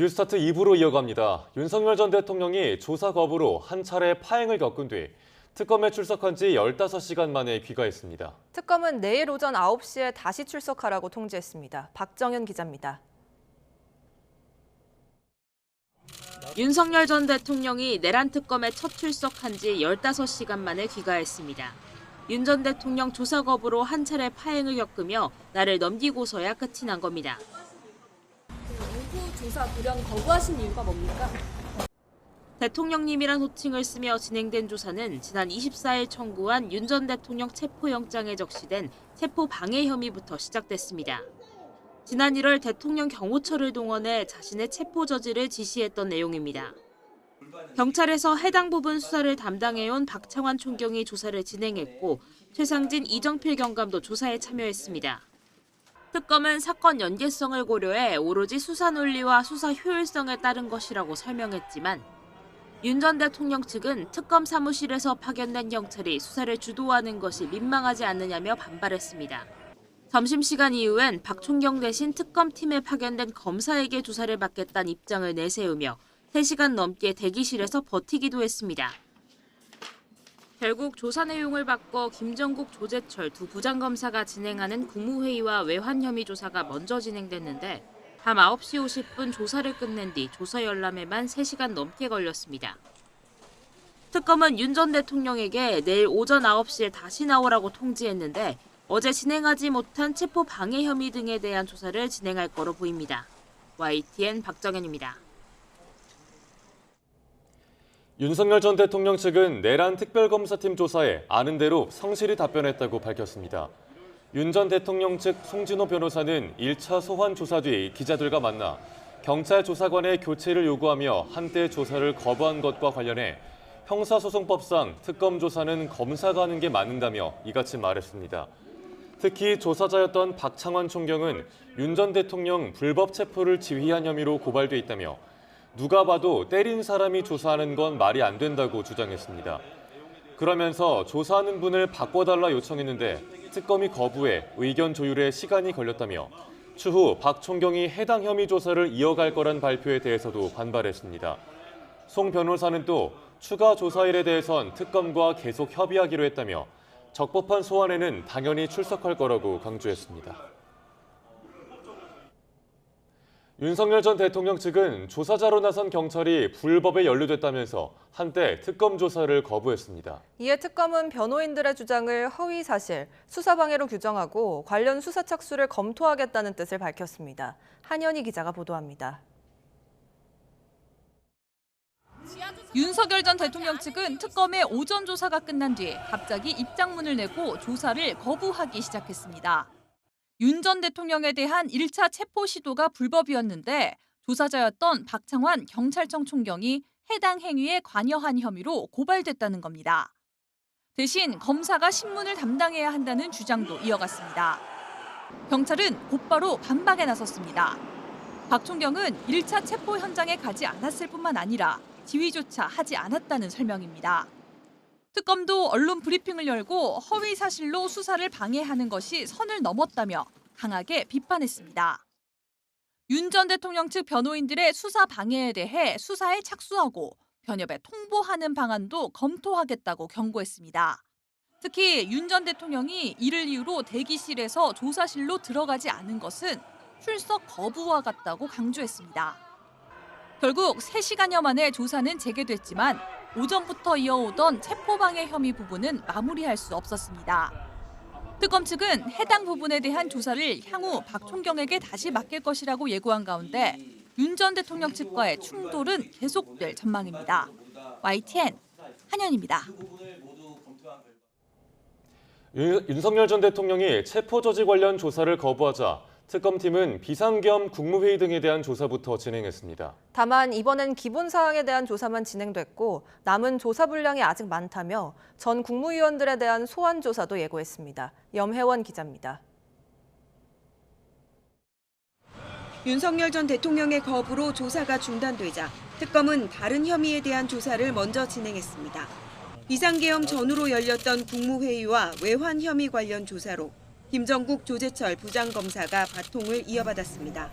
뉴스타트 2부로 이어갑니다. 윤석열 전 대통령이 조사 거부로 한 차례 파행을 겪은 뒤 특검에 출석한 지 15시간 만에 귀가했습니다. 특검은 내일 오전 9시에 다시 출석하라고 통지했습니다. 박정현 기자입니다. 윤석열 전 대통령이 내란 특검에 첫 출석한 지 15시간 만에 귀가했습니다. 윤 전 대통령 조사 거부로 한 차례 파행을 겪으며 날을 넘기고서야 끝이 난 겁니다. 오후 조사 불연 거부하신 이유가 뭡니까? 대통령님이란 호칭을 쓰며 진행된 조사는 지난 24일 청구한 윤 전 대통령 체포영장에 적시된 체포 방해 혐의부터 시작됐습니다. 지난 1월 대통령 경호처를 동원해 자신의 체포 저지를 지시했던 내용입니다. 경찰에서 해당 부분 수사를 담당해온 박창환 총경이 조사를 진행했고 최상진, 이정필 경감도 조사에 참여했습니다. 특검은 사건 연계성을 고려해 오로지 수사 논리와 수사 효율성에 따른 것이라고 설명했지만 윤 전 대통령 측은 특검 사무실에서 파견된 경찰이 수사를 주도하는 것이 민망하지 않느냐며 반발했습니다. 점심시간 이후엔 박 총경 대신 특검팀에 파견된 검사에게 조사를 받겠다는 입장을 내세우며 3시간 넘게 대기실에서 버티기도 했습니다. 결국 조사 내용을 바꿔 김정국, 조재철 두 부장검사가 진행하는 국무회의와 외환 혐의 조사가 먼저 진행됐는데 밤 9시 50분 조사를 끝낸 뒤 조사 열람에만 3시간 넘게 걸렸습니다. 특검은 윤 전 대통령에게 내일 오전 9시에 다시 나오라고 통지했는데 어제 진행하지 못한 체포 방해 혐의 등에 대한 조사를 진행할 거로 보입니다. YTN 박정현입니다. 윤석열 전 대통령 측은 내란 특별검사팀 조사에 아는 대로 성실히 답변했다고 밝혔습니다. 윤 전 대통령 측 송진호 변호사는 1차 소환 조사 뒤 기자들과 만나 경찰 조사관의 교체를 요구하며 한때 조사를 거부한 것과 관련해 형사소송법상 특검 조사는 검사가 하는 게 맞는다며 이같이 말했습니다. 특히 조사자였던 박창환 총경은 윤 전 대통령 불법 체포를 지휘한 혐의로 고발돼 있다며 누가 봐도 때린 사람이 조사하는 건 말이 안 된다고 주장했습니다. 그러면서 조사하는 분을 바꿔달라 요청했는데 특검이 거부해 의견 조율에 시간이 걸렸다며 추후 박 총경이 해당 혐의 조사를 이어갈 거란 발표에 대해서도 반발했습니다. 송 변호사는 또 추가 조사일에 대해선 특검과 계속 협의하기로 했다며 적법한 소환에는 당연히 출석할 거라고 강조했습니다. 윤석열 전 대통령 측은 조사자로 나선 경찰이 불법에 연루됐다면서 한때 특검 조사를 거부했습니다. 이에 특검은 변호인들의 주장을 허위사실, 수사방해로 규정하고 관련 수사 착수를 검토하겠다는 뜻을 밝혔습니다. 한현희 기자가 보도합니다. 윤석열 전 대통령 측은 특검의 오전 조사가 끝난 뒤 갑자기 입장문을 내고 조사를 거부하기 시작했습니다. 윤 전 대통령에 대한 1차 체포 시도가 불법이었는데 조사자였던 박창환 경찰청 총경이 해당 행위에 관여한 혐의로 고발됐다는 겁니다. 대신 검사가 신문을 담당해야 한다는 주장도 이어갔습니다. 경찰은 곧바로 반박에 나섰습니다. 박 총경은 1차 체포 현장에 가지 않았을 뿐만 아니라 지휘조차 하지 않았다는 설명입니다. 특검도 언론 브리핑을 열고 허위 사실로 수사를 방해하는 것이 선을 넘었다며 강하게 비판했습니다. 윤 전 대통령 측 변호인들의 수사 방해에 대해 수사에 착수하고 변협에 통보하는 방안도 검토하겠다고 경고했습니다. 특히 윤 전 대통령이 이를 이유로 대기실에서 조사실로 들어가지 않은 것은 출석 거부와 같다고 강조했습니다. 결국 3시간여 만에 조사는 재개됐지만 오전부터 이어오던 체포방해 혐의 부분은 마무리할 수 없었습니다. 특검 측은 해당 부분에 대한 조사를 향후 박 총경에게 다시 맡길 것이라고 예고한 가운데 윤 전 대통령 측과의 충돌은 계속될 전망입니다. YTN 한현입니다. 윤석열 전 대통령이 체포 저지 관련 조사를 거부하자 특검팀은 비상겸 국무회의 등에 대한 조사부터 진행했습니다. 다만 이번엔 기본 사항에 대한 조사만 진행됐고 남은 조사 분량이 아직 많다며 전 국무위원들에 대한 소환 조사도 예고했습니다. 염혜원 기자입니다. 윤석열 전 대통령의 거부로 조사가 중단되자 특검은 다른 혐의에 대한 조사를 먼저 진행했습니다. 비상계엄 전후로 열렸던 국무회의와 외환 혐의 관련 조사로 김정국, 조재철 부장검사가 바통을 이어받았습니다.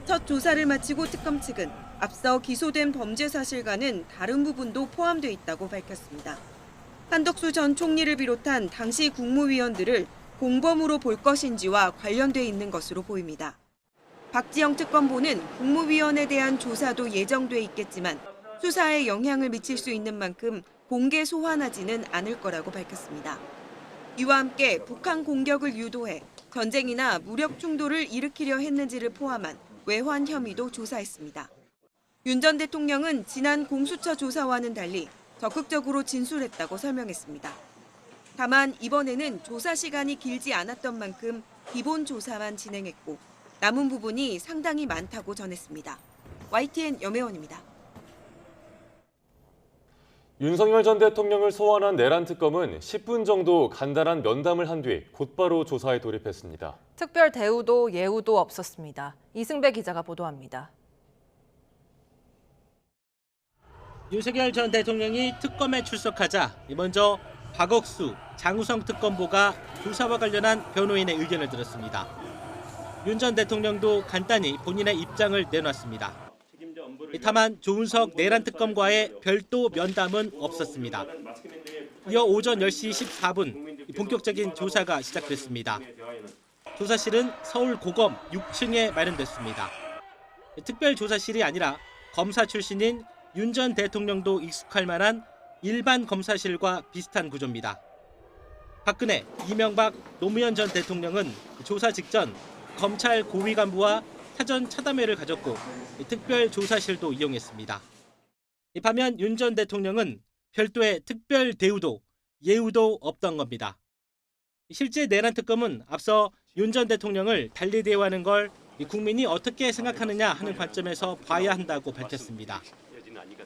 첫 조사를 마치고 특검 측은 앞서 기소된 범죄 사실과는 다른 부분도 포함돼 있다고 밝혔습니다. 한덕수 전 총리를 비롯한 당시 국무위원들을 공범으로 볼 것인지와 관련돼 있는 것으로 보입니다. 박지영 특검보는 국무위원에 대한 조사도 예정돼 있겠지만 수사에 영향을 미칠 수 있는 만큼 공개 소환하지는 않을 거라고 밝혔습니다. 이와 함께 북한 공격을 유도해 전쟁이나 무력 충돌을 일으키려 했는지를 포함한 외환 혐의도 조사했습니다. 윤 전 대통령은 지난 공수처 조사와는 달리 적극적으로 진술했다고 설명했습니다. 다만 이번에는 조사 시간이 길지 않았던 만큼 기본 조사만 진행했고 남은 부분이 상당히 많다고 전했습니다. YTN 염혜원입니다. 윤석열 전 대통령을 소환한 내란 특검은 10분 정도 간단한 면담을 한 뒤 곧바로 조사에 돌입했습니다. 특별 대우도 예우도 없었습니다. 이승배 기자가 보도합니다. 윤석열 전 대통령이 특검에 출석하자 먼저 박억수, 장우성 특검보가 조사와 관련한 변호인의 의견을 들었습니다. 윤 전 대통령도 간단히 본인의 입장을 내놨습니다. 다만 조은석 내란 특검과의 별도 면담은 없었습니다. 이어 오전 10시 14분 본격적인 조사가 시작됐습니다. 조사실은 서울고검 6층에 마련됐습니다. 특별조사실이 아니라 검사 출신인 윤 전 대통령도 익숙할 만한 일반 검사실과 비슷한 구조입니다. 박근혜, 이명박, 노무현 전 대통령은 조사 직전 검찰 고위 간부와 사전 차담회를 가졌고 특별조사실도 이용했습니다. 반면 윤 전 대통령은 별도의 특별 대우도 예우도 없던 겁니다. 실제 내란 특검은 앞서 윤 전 대통령을 달리 대우하는 걸 국민이 어떻게 생각하느냐 하는 관점에서 봐야 한다고 밝혔습니다.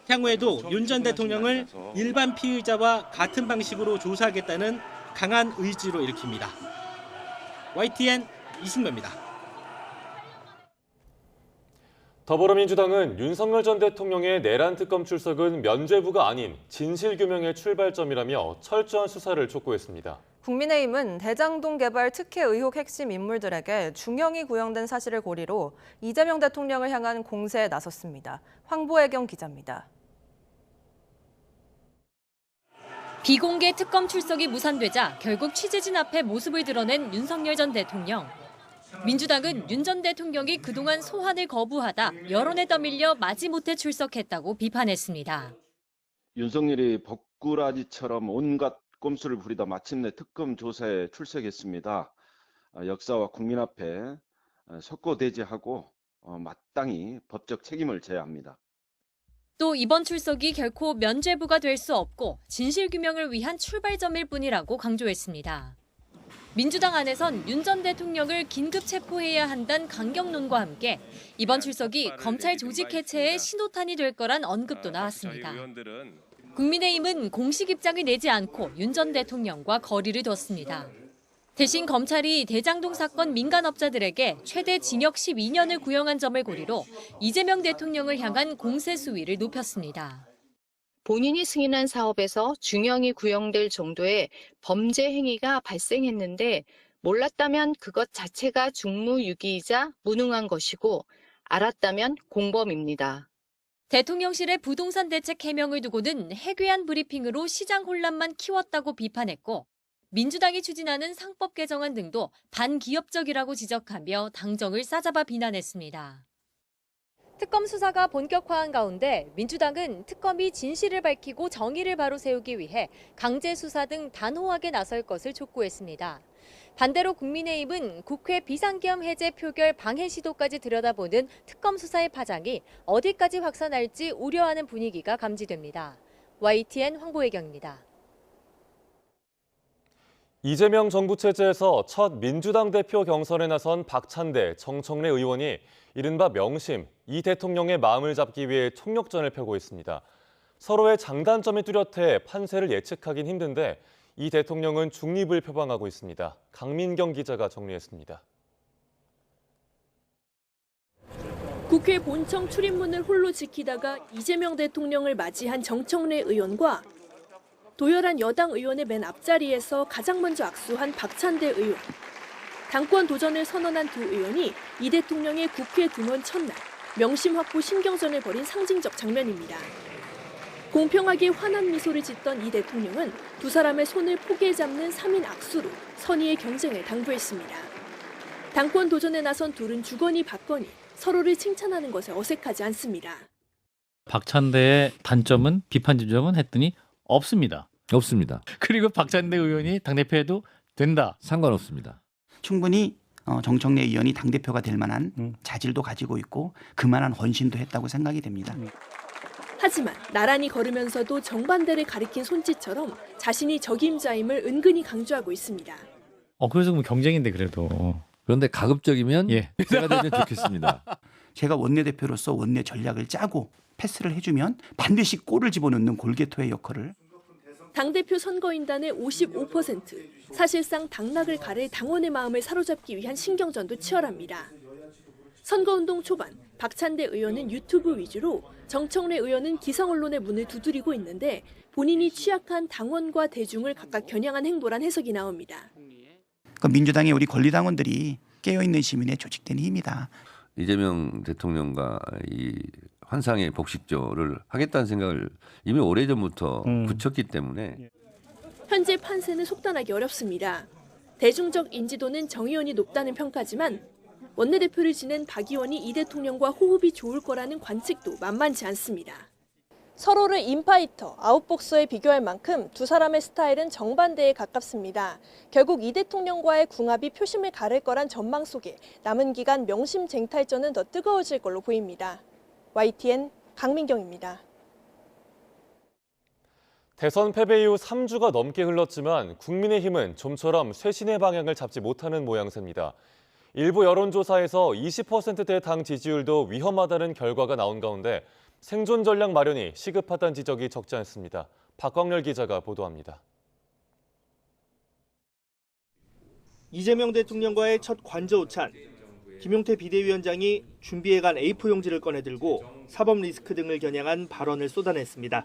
향후에도 윤 전 대통령을 일반 피의자와 같은 방식으로 조사하겠다는 강한 의지로 일으킵니다. YTN 이승배입니다. 더불어민주당은 윤석열 전 대통령의 내란 특검 출석은 면죄부가 아닌 진실규명의 출발점이라며 철저한 수사를 촉구했습니다. 국민의힘은 대장동 개발 특혜 의혹 핵심 인물들에게 중형이 구형된 사실을 고리로 이재명 대통령을 향한 공세에 나섰습니다. 황보혜경 기자입니다. 비공개 특검 출석이 무산되자 결국 취재진 앞에 모습을 드러낸 윤석열 전 대통령. 민주당은 윤 전 대통령이 그동안 소환을 거부하다 여론에 떠밀려 마지못해 출석했다고 비판했습니다. 윤석열이 법꾸라지처럼 온갖 꼼수를 부리다 마침내 특검 조사에 출석했습니다. 역사와 국민 앞에 석고대죄하고 마땅히 법적 책임을 져야 합니다. 또 이번 출석이 결코 면죄부가 될 수 없고 진실규명을 위한 출발점일 뿐이라고 강조했습니다. 민주당 안에선 윤 전 대통령을 긴급 체포해야 한다는 강경론과 함께 이번 출석이 검찰 조직 해체의 신호탄이 될 거란 언급도 나왔습니다. 국민의힘은 공식 입장을 내지 않고 윤 전 대통령과 거리를 뒀습니다. 대신 검찰이 대장동 사건 민간업자들에게 최대 징역 12년을 구형한 점을 고리로 이재명 대통령을 향한 공세 수위를 높였습니다. 본인이 승인한 사업에서 중형이 구형될 정도의 범죄 행위가 발생했는데 몰랐다면 그것 자체가 직무유기이자 무능한 것이고 알았다면 공범입니다. 대통령실의 부동산 대책 해명을 두고는 해괴한 브리핑으로 시장 혼란만 키웠다고 비판했고 민주당이 추진하는 상법 개정안 등도 반기업적이라고 지적하며 당정을 싸잡아 비난했습니다. 특검 수사가 본격화한 가운데 민주당은 특검이 진실을 밝히고 정의를 바로 세우기 위해 강제 수사 등 단호하게 나설 것을 촉구했습니다. 반대로 국민의힘은 국회 비상계엄 해제 표결 방해 시도까지 들여다보는 특검 수사의 파장이 어디까지 확산할지 우려하는 분위기가 감지됩니다. YTN 황보혜경입니다. 이재명 정부 체제에서 첫 민주당 대표 경선에 나선 박찬대, 정청래 의원이 이른바 명심, 이 대통령의 마음을 잡기 위해 총력전을 펴고 있습니다. 서로의 장단점이 뚜렷해 판세를 예측하긴 힘든데 이 대통령은 중립을 표방하고 있습니다. 강민경 기자가 정리했습니다. 국회 본청 출입문을 홀로 지키다가 이재명 대통령을 맞이한 정청래 의원과 도열한 여당 의원의 맨 앞자리에서 가장 먼저 악수한 박찬대 의원. 당권 도전을 선언한 두 의원이 이 대통령의 국회 등원 첫날 명심 확보 신경전을 벌인 상징적 장면입니다. 공평하게 환한 미소를 짓던 이 대통령은 두 사람의 손을 포개 잡는 3인 악수로 선의의 경쟁을 당부했습니다. 당권 도전에 나선 둘은 주거니 받거니 서로를 칭찬하는 것에 어색하지 않습니다. 박찬대의 단점은 비판 지점은 했더니 없습니다. 없습니다. 그리고 박찬대 의원이 당대표해도 된다. 상관없습니다. 충분히 정청래 의원이 당대표가 될 만한 자질도 가지고 있고 그만한 헌신도 했다고 생각이 됩니다. 하지만 나란히 걸으면서도 정반대를 가리킨 손짓처럼 자신이 적임자임을 은근히 강조하고 있습니다. 그래서 뭐 경쟁인데 그래도. 그런데 가급적이면 제가 되면 좋겠습니다. 제가 원내대표로서 원내 전략을 짜고 패스를 해주면 반드시 골을 집어넣는 골게토의 역할을. 당대표 선거인단의 55%, 사실상 당락을 가를 당원의 마음을 사로잡기 위한 신경전도 치열합니다. 선거운동 초반 박찬대 의원은 유튜브 위주로, 정청래 의원은 기성 언론의 문을 두드리고 있는데 본인이 취약한 당원과 대중을 각각 겨냥한 행보란 해석이 나옵니다. 민주당의 우리 권리당원들이 깨어있는 시민의 조직된 힘이다. 이재명 대통령과 이 환상의 복식조를 하겠다는 생각을 이미 오래전부터 굳혔기 때문에 현재 판세는 속단하기 어렵습니다. 대중적 인지도는 정 의원이 높다는 평가지만 원내대표를 지낸 박 의원이 이 대통령과 호흡이 좋을 거라는 관측도 만만치 않습니다. 서로를 인파이터, 아웃복서에 비교할 만큼 두 사람의 스타일은 정반대에 가깝습니다. 결국 이 대통령과의 궁합이 표심을 가를 거란 전망 속에 남은 기간 명심쟁탈전은 더 뜨거워질 걸로 보입니다. YTN 강민경입니다. 대선 패배 이후 3주가 넘게 흘렀지만 국민의힘은 좀처럼 쇄신의 방향을 잡지 못하는 모양새입니다. 일부 여론조사에서 20%대 당 지지율도 위험하다는 결과가 나온 가운데 생존 전략 마련이 시급하다는 지적이 적지 않습니다. 박광렬 기자가 보도합니다. 이재명 대통령과의 첫 관저 오찬. 김용태 비대위원장이 준비해간 A4 용지를 꺼내들고 사법 리스크 등을 겨냥한 발언을 쏟아냈습니다.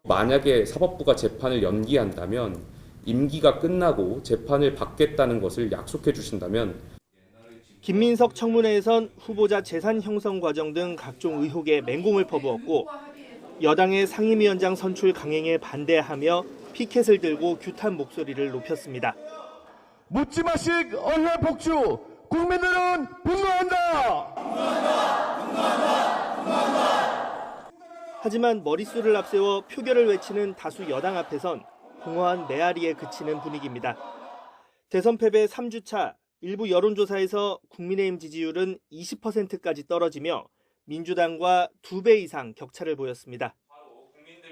만약에 사법부가 재판을 연기한다면 임기가 끝나고 재판을 받겠다는 것을 약속해 주신다면 김민석 청문회에선 후보자 재산 형성 과정 등 각종 의혹에 맹공을 퍼부었고 여당의 상임위원장 선출 강행에 반대하며 피켓을 들고 규탄 목소리를 높였습니다. 묻지 마식 언론 복주 국민들은 분노한다. 하지만 머릿수를 앞세워 표결을 외치는 다수 여당 앞에선 공허한 메아리에 그치는 분위기입니다. 대선 패배 3주차 일부 여론조사에서 국민의힘 지지율은 20%까지 떨어지며 민주당과 2배 이상 격차를 보였습니다.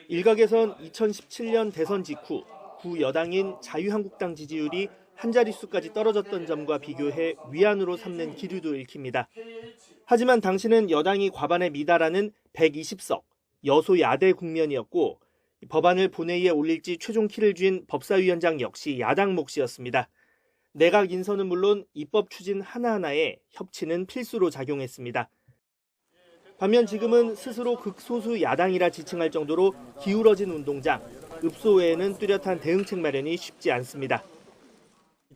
일각에선 2017년 대선 직후 구여당인 자유한국당 지지율이 한 자릿수까지 떨어졌던 점과 비교해 위안으로 삼는 기류도 읽힙니다. 하지만 당시는 여당이 과반에 미달하는 120석, 여소야대 국면이었고 법안을 본회의에 올릴지 최종 키를 쥔 법사위원장 역시 야당 몫이었습니다. 내각 인선은 물론 입법 추진 하나하나에 협치는 필수로 작용했습니다. 반면 지금은 스스로 극소수 야당이라 지칭할 정도로 기울어진 운동장, 읍소 외에는 뚜렷한 대응책 마련이 쉽지 않습니다.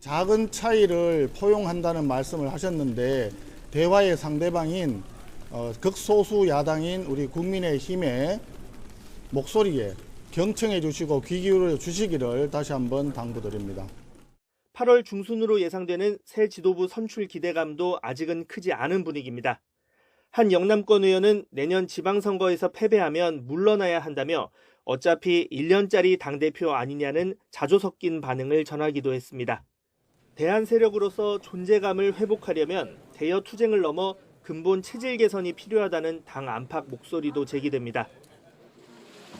작은 차이를 포용한다는 말씀을 하셨는데 대화의 상대방인 극소수 야당인 우리 국민의힘의 목소리에 경청해 주시고 귀 기울여 주시기를 다시 한번 당부드립니다. 8월 중순으로 예상되는 새 지도부 선출 기대감도 아직은 크지 않은 분위기입니다. 한 영남권 의원은 내년 지방선거에서 패배하면 물러나야 한다며 어차피 1년짜리 당대표 아니냐는 자조 섞인 반응을 전하기도 했습니다. 대안 세력으로서 존재감을 회복하려면 대여 투쟁을 넘어 근본 체질 개선이 필요하다는 당 안팎 목소리도 제기됩니다.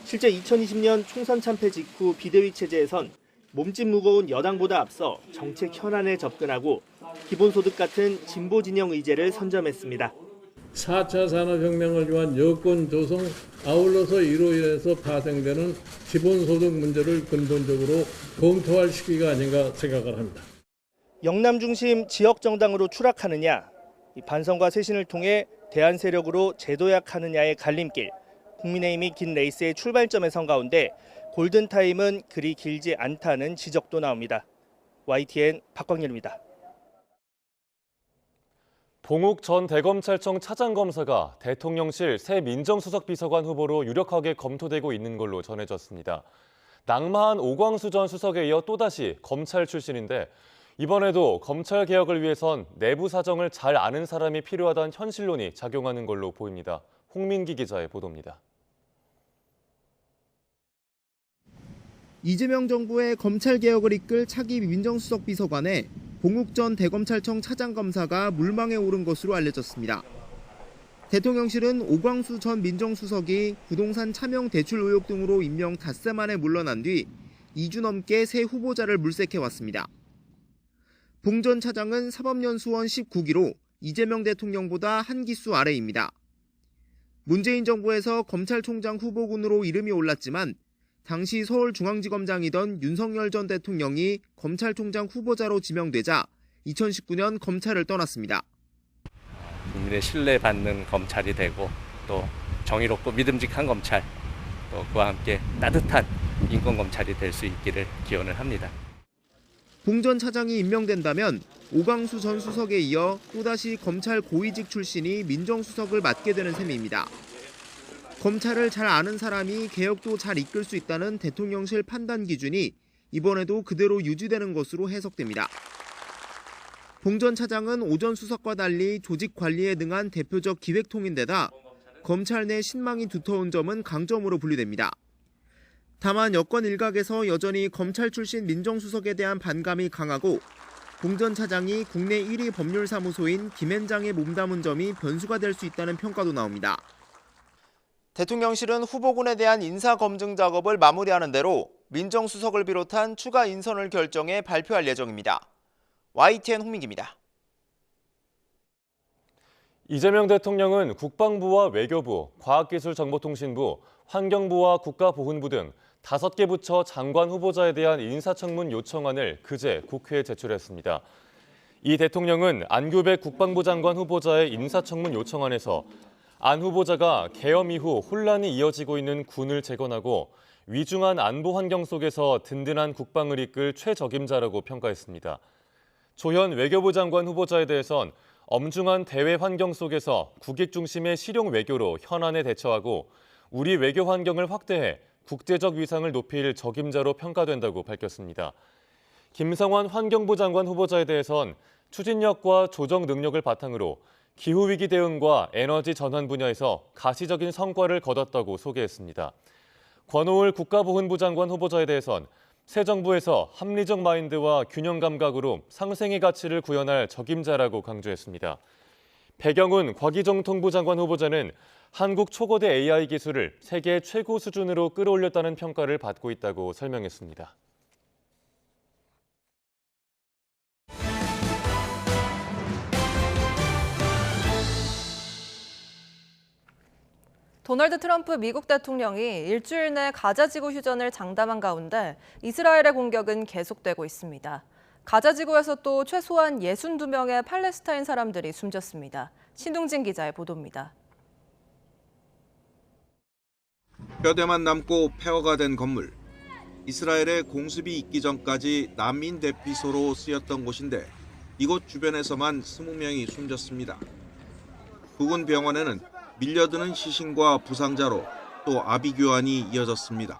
실제 2020년 총선 참패 직후 비대위 체제에선 몸집 무거운 여당보다 앞서 정책 현안에 접근하고 기본소득 같은 진보 진영 의제를 선점했습니다. 4차 산업혁명을 위한 여건 조성, 아울러서 이로 인해서 파생되는 기본소득 문제를 근본적으로 검토할 시기가 아닌가 생각을 합니다. 영남 중심 지역 정당으로 추락하느냐, 반성과 쇄신을 통해 대안 세력으로 재도약하느냐의 갈림길, 국민의힘이 긴 레이스의 출발점에 선 가운데 골든타임은 그리 길지 않다는 지적도 나옵니다. YTN 박광렬입니다. 봉욱 전 대검찰청 차장검사가 대통령실 새 민정수석 비서관 후보로 유력하게 검토되고 있는 걸로 전해졌습니다. 낙마한 오광수 전 수석에 이어 또다시 검찰 출신인데 이번에도 검찰 개혁을 위해선 내부 사정을 잘 아는 사람이 필요하다는 현실론이 작용하는 걸로 보입니다. 홍민기 기자의 보도입니다. 이재명 정부의 검찰 개혁을 이끌 차기 민정수석 비서관에 봉욱 전 대검찰청 차장검사가 물망에 오른 것으로 알려졌습니다. 대통령실은 오광수 전 민정수석이 부동산 차명 대출 의혹 등으로 임명 닷새 만에 물러난 뒤 2주 넘게 새 후보자를 물색해왔습니다. 봉 전 차장은 사법연수원 19기로 이재명 대통령보다 한 기수 아래입니다. 문재인 정부에서 검찰총장 후보군으로 이름이 올랐지만 당시 서울중앙지검장이던 윤석열 전 대통령이 검찰총장 후보자로 지명되자 2019년 검찰을 떠났습니다. 국민의 신뢰받는 검찰이 되고 또 정의롭고 믿음직한 검찰, 또 그와 함께 따뜻한 인권검찰이 될 수 있기를 기원을 합니다. 봉 전 차장이 임명된다면 오광수 전 수석에 이어 또다시 검찰 고위직 출신이 민정수석을 맡게 되는 셈입니다. 검찰을 잘 아는 사람이 개혁도 잘 이끌 수 있다는 대통령실 판단 기준이 이번에도 그대로 유지되는 것으로 해석됩니다. 봉 전 차장은 오 전 수석과 달리 조직 관리에 능한 대표적 기획통인데다 검찰 내 신망이 두터운 점은 강점으로 분류됩니다. 다만 여권 일각에서 여전히 검찰 출신 민정수석에 대한 반감이 강하고 봉 전 차장이 국내 1위 법률사무소인 김앤장에 몸담은 점이 변수가 될 수 있다는 평가도 나옵니다. 대통령실은 후보군에 대한 인사검증 작업을 마무리하는 대로 민정수석을 비롯한 추가 인선을 결정해 발표할 예정입니다. YTN 홍민기입니다. 이재명 대통령은 국방부와 외교부, 과학기술정보통신부, 환경부와 국가보훈부 등 5개 부처 장관 후보자에 대한 인사청문 요청안을 그제 국회에 제출했습니다. 이 대통령은 안규백 국방부 장관 후보자의 인사청문 요청안에서 안 후보자가 계엄 이후 혼란이 이어지고 있는 군을 재건하고 위중한 안보 환경 속에서 든든한 국방을 이끌 최적임자라고 평가했습니다. 조현 외교부 장관 후보자에 대해선 엄중한 대외 환경 속에서 국익 중심의 실용 외교로 현안에 대처하고 우리 외교 환경을 확대해 국제적 위상을 높일 적임자로 평가된다고 밝혔습니다. 김성환 환경부 장관 후보자에 대해선 추진력과 조정 능력을 바탕으로 기후위기 대응과 에너지 전환 분야에서 가시적인 성과를 거뒀다고 소개했습니다. 권오을 국가보훈부 장관 후보자에 대해선 새 정부에서 합리적 마인드와 균형 감각으로 상생의 가치를 구현할 적임자라고 강조했습니다. 배경훈 과기정통부 장관 후보자는 한국 초거대 AI 기술을 세계 최고 수준으로 끌어올렸다는 평가를 받고 있다고 설명했습니다. 도널드 트럼프 미국 대통령이 일주일 내 가자지구 휴전을 장담한 가운데 이스라엘의 공격은 계속되고 있습니다. 가자지구에서 또 최소한 62명의 팔레스타인 사람들이 숨졌습니다. 신웅진 기자의 보도입니다. 뼈대만 남고 폐허가 된 건물. 이스라엘의 공습이 있기 전까지 난민 대피소로 쓰였던 곳인데 이곳 주변에서만 20명이 숨졌습니다. 부근 병원에는 밀려드는 시신과 부상자로 또 아비규환이 이어졌습니다.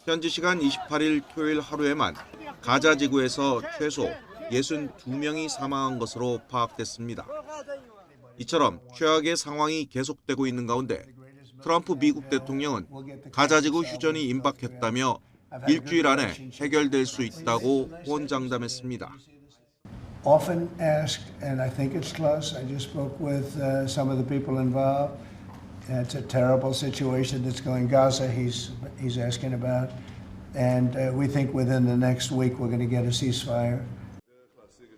현지 시간 28일 토요일 하루에만 가자 지구에서 최소 62명이 사망한 것으로 파악됐습니다. 이처럼 최악의 상황이 계속되고 있는 가운데 트럼프 미국 대통령은 가자지구 휴전이 임박했다며 일주일 안에 해결될 수 있다고 호언장담했습니다. Often asked, and I think it's close. I just spoke with some of the people involved. It's a terrible situation that's going Gaza. He's asking about, and we think within the next week we're going to get a ceasefire.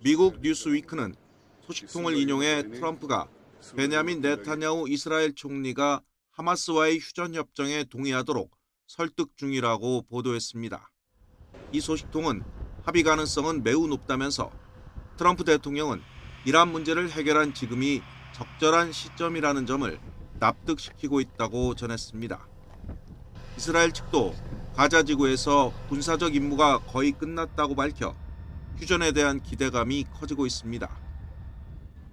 미국 뉴스위크는 소식통을 인용해 트럼프가 베냐민 네타냐후 이스라엘 총리가 하마스와의 휴전 협정에 동의하도록 설득 중이라고 보도했습니다. 이 소식통은 합의 가능성은 매우 높다면서 트럼프 대통령은 이란 문제를 해결한 지금이 적절한 시점이라는 점을 납득시키고 있다고 전했습니다. 이스라엘 측도 가자 지구에서 군사적 임무가 거의 끝났다고 밝혀 휴전에 대한 기대감이 커지고 있습니다.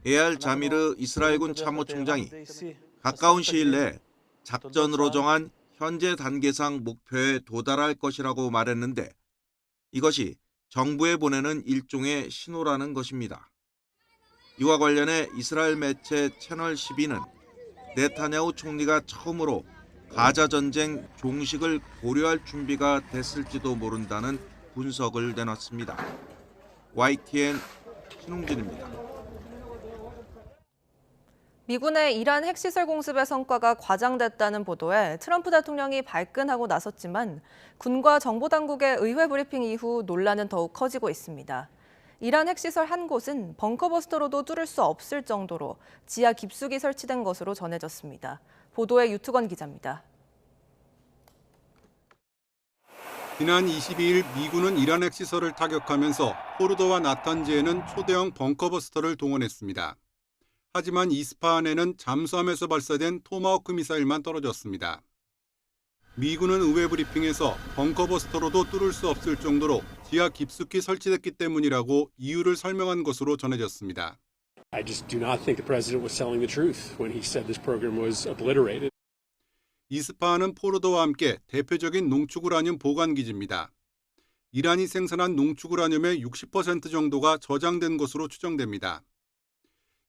에알 자미르 이스라엘군 참모총장이 가까운 시일 내에 작전으로 정한 현재 단계상 목표에 도달할 것이라고 말했는데 이것이 정부에 보내는 일종의 신호라는 것입니다. 이와 관련해 이스라엘 매체 채널 12는 네타냐후 총리가 처음으로 가자 전쟁 종식을 고려할 준비가 됐을지도 모른다는 분석을 내놨습니다. YTN 신홍진입니다. 미군의 이란 핵시설 공습의 성과가 과장됐다는 보도에 트럼프 대통령이 발끈하고 나섰지만 군과 정보당국의 의회 브리핑 이후 논란은 더욱 커지고 있습니다. 이란 핵시설 한 곳은 벙커버스터로도 뚫을 수 없을 정도로 지하 깊숙이 설치된 것으로 전해졌습니다. 보도에 유투건 기자입니다. 지난 22일 미군은 이란 핵시설을 타격하면서 포르도와 나탄즈에는 초대형 벙커버스터를 동원했습니다. 하지만 이스파한에는 잠수함에서 발사된 토마호크 미사일만 떨어졌습니다. 미군은 의회 브리핑에서 벙커버스터로도 뚫을 수 없을 정도로 지하 깊숙이 설치됐기 때문이라고 이유를 설명한 것으로 전해졌습니다. I just do not think the president was telling the truth when he said this program was obliterated. 이스파한은 포르도와 함께 대표적인 농축우라늄 보관기지입니다. 이란이 생산한 농축우라늄의 60% 정도가 저장된 것으로 추정됩니다.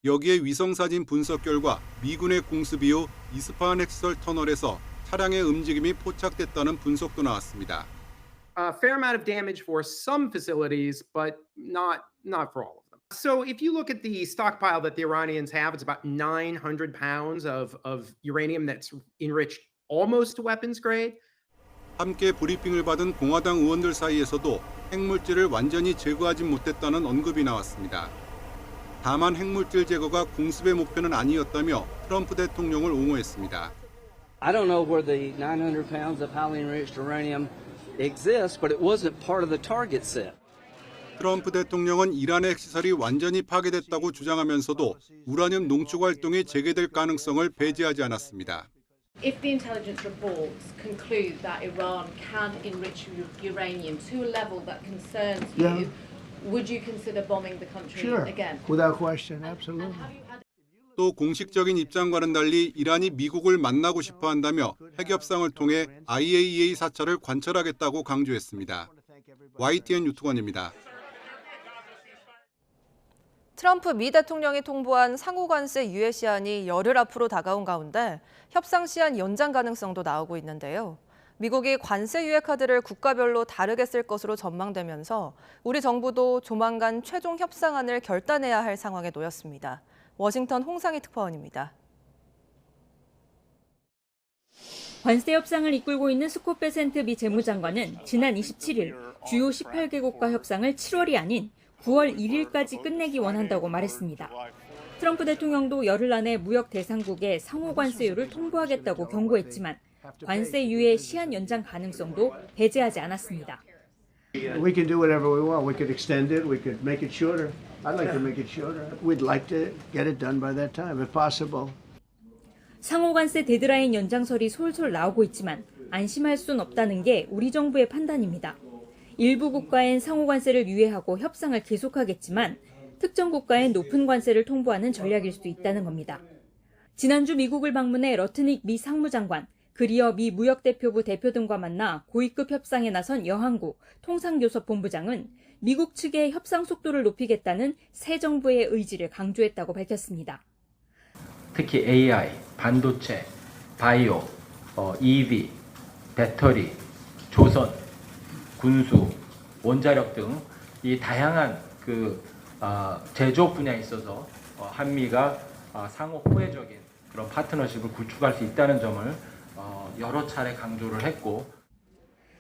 여기에 위성사진 분석 결과 미군의 공습 이후 이스파한 핵시설 터널에서 차량의 움직임이 포착됐다는 분석도 나왔습니다. A fair amount of damage for some facilities, but not for all of them. So if you look at the stockpile that the Iranians have, it's about 900 pounds of uranium that's enriched almost to weapons grade. 함께 브리핑을 받은 공화당 의원들 사이에서도 핵물질을 완전히 제거하지 못했다는 언급이 나왔습니다. 다만 핵물질 제거가 공습의 목표는 아니었다며 트럼프 대통령을 옹호했습니다. I don't know where the 900 pounds of highly enriched uranium exists, but it wasn't part of the target set. 트럼프 대통령은 이란의 핵시설이 완전히 파괴됐다고 주장하면서도 우라늄 농축 활동이 재개될 가능성을 배제하지 않았습니다. If the intelligence reports conclude that Iran can enrich uranium to a level that concerns you, would you consider bombing the country again? Without question, absolutely. 또 공식적인 입장과는 달리 이란이 미국을 만나고 싶어 한다며 핵 협상을 통해 IAEA 사찰을 관철하겠다고 강조했습니다. YTN 유투건입니다. 트럼프 미 대통령이 통보한 상호관세 유예 시한이 열흘 앞으로 다가온 가운데 협상 시한 연장 가능성도 나오고 있는데요. 미국이 관세 유예 카드를 국가별로 다르게 쓸 것으로 전망되면서 우리 정부도 조만간 최종 협상안을 결단해야 할 상황에 놓였습니다. 워싱턴 홍상희 특파원입니다. 관세 협상을 이끌고 있는 스콧 베센트 미 재무장관은 지난 27일 주요 18개국과 협상을 7월이 아닌 9월 1일까지 끝내기 원한다고 말했습니다. 트럼프 대통령도 열흘 안에 무역 대상국에 상호 관세율을 통보하겠다고 경고했지만 관세 유예 시한 연장 가능성도 배제하지 않았습니다. We can do whatever we want. We could extend it. We could make it shorter. I'd like to make it shorter. We'd like to get it done by that time, if possible. 상호 관세 데드라인 연장설이 솔솔 나오고 있지만 안심할 순 없다는 게 우리 정부의 판단입니다. 일부 국가엔 상호 관세를 유예하고 협상을 계속하겠지만 특정 국가엔 높은 관세를 통보하는 전략일 수도 있다는 겁니다. 지난주 미국을 방문해 러트닉 미 상무장관, 그리어 미 무역대표부 대표 등과 만나 고위급 협상에 나선 여항구 통상교섭본부장은 미국 측의 협상 속도를 높이겠다는 새 정부의 의지를 강조했다고 밝혔습니다. 특히 AI, 반도체, 바이오, EV, 배터리, 조선, 군수, 원자력 등 이 다양한 제조업 분야에 있어서 한미가 상호 호혜적인 그런 파트너십을 구축할 수 있다는 점을 여러 차례 강조를 했고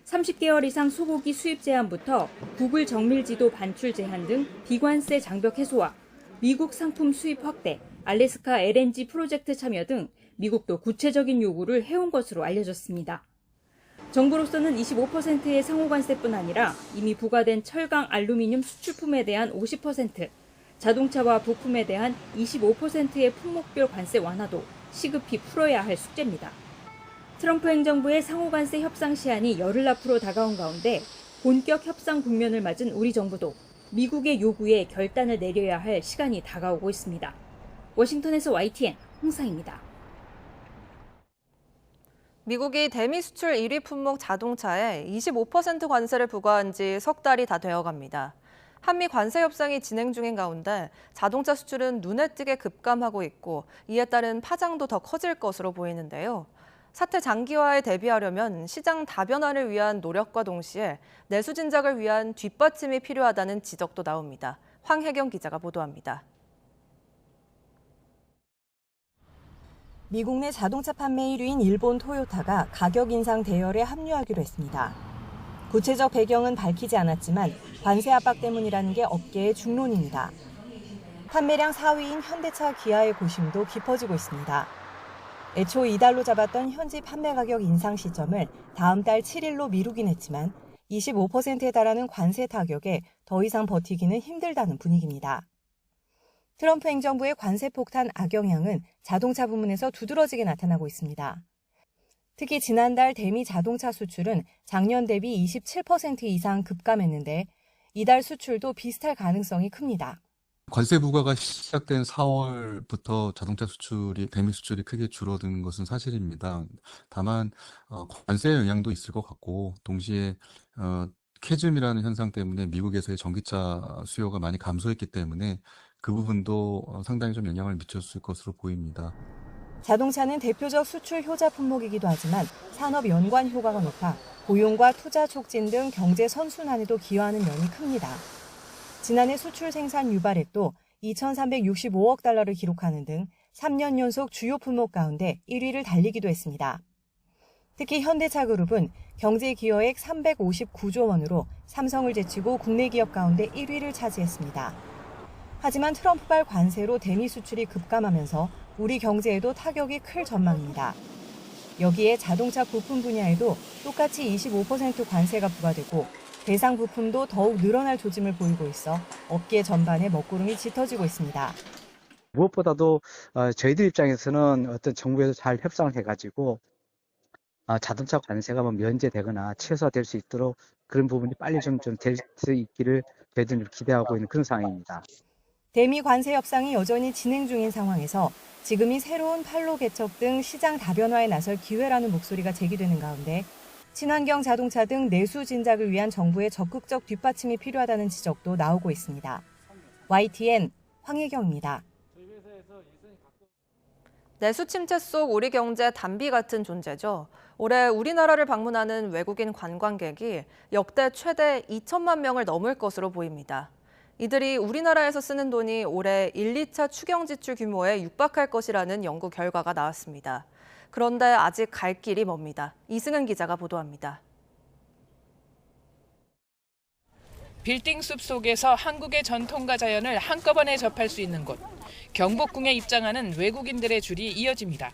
30개월 이상 소고기 수입 제한부터 구글 정밀지도 반출 제한 등 비관세 장벽 해소와 미국 상품 수입 확대, 알래스카 LNG 프로젝트 참여 등 미국도 구체적인 요구를 해온 것으로 알려졌습니다. 정부로서는 25%의 상호관세뿐 아니라 이미 부과된 철강, 알루미늄 수출품에 대한 50%, 자동차와 부품에 대한 25%의 품목별 관세 완화도 시급히 풀어야 할 숙제입니다. 트럼프 행정부의 상호관세 협상 시한이 열흘 앞으로 다가온 가운데 본격 협상 국면을 맞은 우리 정부도 미국의 요구에 결단을 내려야 할 시간이 다가오고 있습니다. 워싱턴에서 YTN 홍상입니다. 미국이 대미 수출 1위 품목 자동차에 25% 관세를 부과한 지 석 달이 다 되어갑니다. 한미 관세 협상이 진행 중인 가운데 자동차 수출은 눈에 띄게 급감하고 있고 이에 따른 파장도 더 커질 것으로 보이는데요. 사태 장기화에 대비하려면 시장 다변화를 위한 노력과 동시에 내수 진작을 위한 뒷받침이 필요하다는 지적도 나옵니다. 황혜경 기자가 보도합니다. 미국 내 자동차 판매 1위인 일본 토요타가 가격 인상 대열에 합류하기로 했습니다. 구체적 배경은 밝히지 않았지만 관세 압박 때문이라는 게 업계의 중론입니다. 판매량 4위인 현대차 기아의 고심도 깊어지고 있습니다. 애초 이달로 잡았던 현지 판매 가격 인상 시점을 다음 달 7일로 미루긴 했지만 25%에 달하는 관세 타격에 더 이상 버티기는 힘들다는 분위기입니다. 트럼프 행정부의 관세 폭탄 악영향은 자동차 부문에서 두드러지게 나타나고 있습니다. 특히 지난달 대미 자동차 수출은 작년 대비 27% 이상 급감했는데 이달 수출도 비슷할 가능성이 큽니다. 관세 부과가 시작된 4월부터 자동차 수출이, 대미 수출이 크게 줄어든 것은 사실입니다. 다만 관세 영향도 있을 것 같고 동시에 캐즘이라는 현상 때문에 미국에서의 전기차 수요가 많이 감소했기 때문에 그 부분도 상당히 좀 영향을 미쳤을 것으로 보입니다. 자동차는 대표적 수출 효자 품목이기도 하지만 산업 연관 효과가 높아 고용과 투자 촉진 등 경제 선순환에도 기여하는 면이 큽니다. 지난해 수출 생산 유발액도 2,365억 달러를 기록하는 등 3년 연속 주요 품목 가운데 1위를 달리기도 했습니다. 특히 현대차 그룹은 경제 기여액 359조 원으로 삼성을 제치고 국내 기업 가운데 1위를 차지했습니다. 하지만 트럼프발 관세로 대미 수출이 급감하면서 우리 경제에도 타격이 클 전망입니다. 여기에 자동차 부품 분야에도 똑같이 25% 관세가 부과되고 대상 부품도 더욱 늘어날 조짐을 보이고 있어 업계 전반에 먹구름이 짙어지고 있습니다. 무엇보다도 저희들 입장에서는 어떤 정부에서 잘 협상을 해가지고 자동차 관세가 면제되거나 최소화될 수 있도록 그런 부분이 빨리 좀 될 수 있기를 저희들은 기대하고 있는 그런 상황입니다. 대미 관세 협상이 여전히 진행 중인 상황에서 지금이 새로운 판로 개척 등 시장 다변화에 나설 기회라는 목소리가 제기되는 가운데 친환경 자동차 등 내수 진작을 위한 정부의 적극적 뒷받침이 필요하다는 지적도 나오고 있습니다. YTN 황혜경입니다. 내수 침체 속 우리 경제 단비 같은 존재죠. 올해 우리나라를 방문하는 외국인 관광객이 역대 최대 2천만 명을 넘을 것으로 보입니다. 이들이 우리나라에서 쓰는 돈이 올해 1, 2차 추경 지출 규모에 육박할 것이라는 연구 결과가 나왔습니다. 그런데 아직 갈 길이 멉니다. 이승은 기자가 보도합니다. 빌딩 숲 속에서 한국의 전통과 자연을 한꺼번에 접할 수 있는 곳. 경복궁에 입장하는 외국인들의 줄이 이어집니다.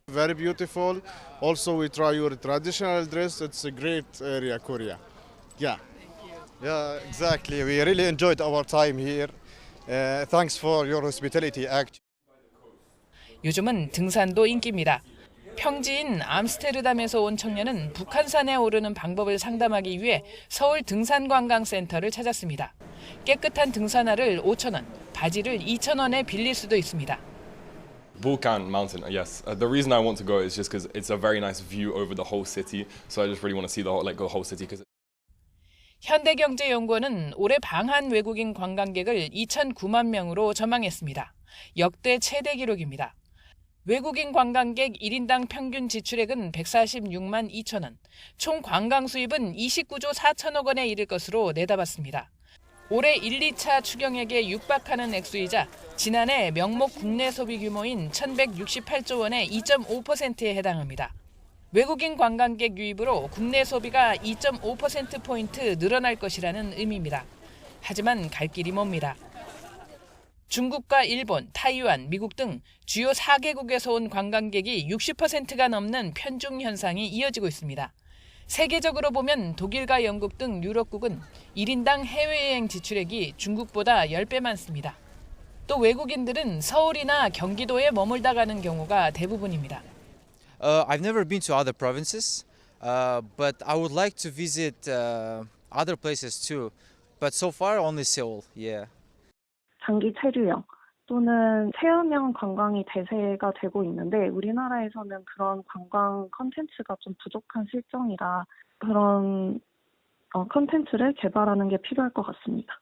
Very beautiful. Also, we try your traditional dress. It's a great area, Korea. Yeah. Yeah, exactly. We really enjoyed our time here. Thanks for your hospitality act. 요즘은 등산도 인기입니다. 평지인 암스테르담에서 온 청년은 북한산에 오르는 방법을 상담하기 위해 서울 등산관광센터를 찾았습니다. 깨끗한 등산화를 5,000원, 바지를 2,000원에 빌릴 수도 있습니다. Vulcan Mountain, yes. The reason I want to go is just because it's a very nice view over the whole city. So I just really want to see the whole city. 현대경제연구원은 올해 방한 외국인 관광객을 2,009만 명으로 전망했습니다. 역대 최대 기록입니다. 외국인 관광객 1인당 평균 지출액은 146만 2천 원, 총 관광 수입은 29조 4천억 원에 이를 것으로 내다봤습니다. 올해 1, 2차 추경액에 육박하는 액수이자 지난해 명목 국내 소비 규모인 1,168조 원의 2.5%에 해당합니다. 외국인 관광객 유입으로 국내 소비가 2.5%포인트 늘어날 것이라는 의미입니다. 하지만 갈 길이 멉니다. 중국과 일본, 타이완, 미국 등 주요 4개국에서 온 관광객이 60%가 넘는 편중 현상이 이어지고 있습니다. 세계적으로 보면 독일과 영국 등 유럽국은 1인당 해외여행 지출액이 중국보다 10배 많습니다. 또 외국인들은 서울이나 경기도에 머물다 가는 경우가 대부분입니다. I've never been to other provinces, but I would like to visit other places too. But so far only Seoul. Yeah. 장기 체류형 또는 체험형 관광이 대세가 되고 있는데 우리나라에서는 그런 관광 컨텐츠가 좀 부족한 실정이라 그런 컨텐츠를 개발하는 게 필요할 것 같습니다.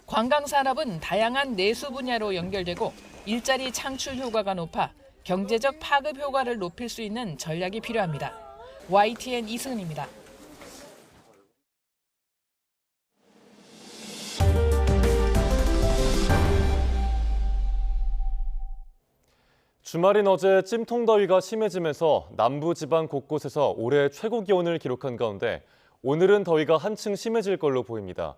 관광 산업은 다양한 내수 분야로 연결되고 일자리 창출 효과가 높아 경제적 파급 효과를 높일 수 있는 전략이 필요합니다. YTN 이승은입니다. 주말인 어제 찜통더위가 심해지면서 남부지방 곳곳에서 올해 최고 기온을 기록한 가운데 오늘은 더위가 한층 심해질 걸로 보입니다.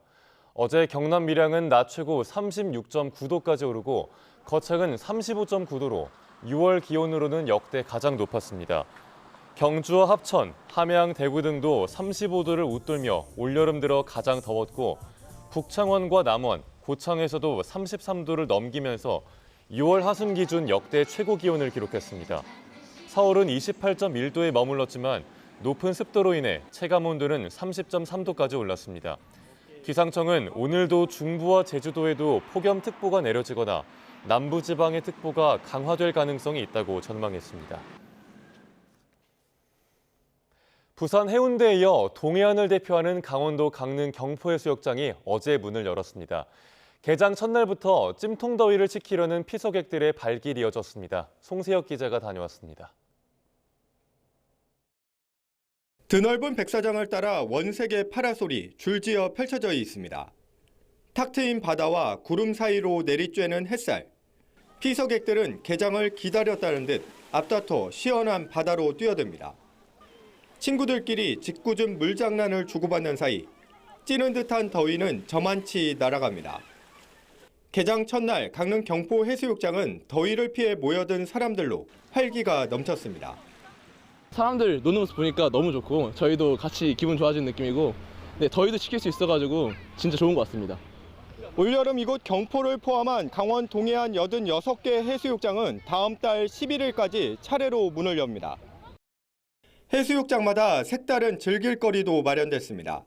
어제 경남 밀양은 낮 최고 36.9도까지 오르고 거창은 35.9도로 6월 기온으로는 역대 가장 높았습니다. 경주와 합천, 함양, 대구 등도 35도를 웃돌며 올여름 들어 가장 더웠고 북창원과 남원, 고창에서도 33도를 넘기면서 6월 하순 기준 역대 최고 기온을 기록했습니다. 서울은 28.1도에 머물렀지만 높은 습도로 인해 체감온도는 30.3도까지 올랐습니다. 기상청은 오늘도 중부와 제주도에도 폭염특보가 내려지거나 남부지방의 특보가 강화될 가능성이 있다고 전망했습니다. 부산 해운대에 이어 동해안을 대표하는 강원도 강릉 경포해수욕장이 어제 문을 열었습니다. 개장 첫날부터 찜통더위를 식히려는 피서객들의 발길이 이어졌습니다. 송세혁 기자가 다녀왔습니다. 드넓은 백사장을 따라 원색의 파라솔이 줄지어 펼쳐져 있습니다. 탁 트인 바다와 구름 사이로 내리쬐는 햇살. 피서객들은 개장을 기다렸다는 듯 앞다퉈 시원한 바다로 뛰어듭니다. 친구들끼리 짓궂은 물장난을 주고받는 사이 찌는 듯한 더위는 저만치 날아갑니다. 개장 첫날 강릉 경포 해수욕장은 더위를 피해 모여든 사람들로 활기가 넘쳤습니다. 사람들 노는 모습 보니까 너무 좋고 저희도 같이 기분 좋아지는 느낌이고 더위도 식힐 수 있어가지고 진짜 좋은 것 같습니다. 올여름 이곳 경포를 포함한 강원 동해안 86개 해수욕장은 다음 달 11일까지 차례로 문을 엽니다. 해수욕장마다 색다른 즐길거리도 마련됐습니다.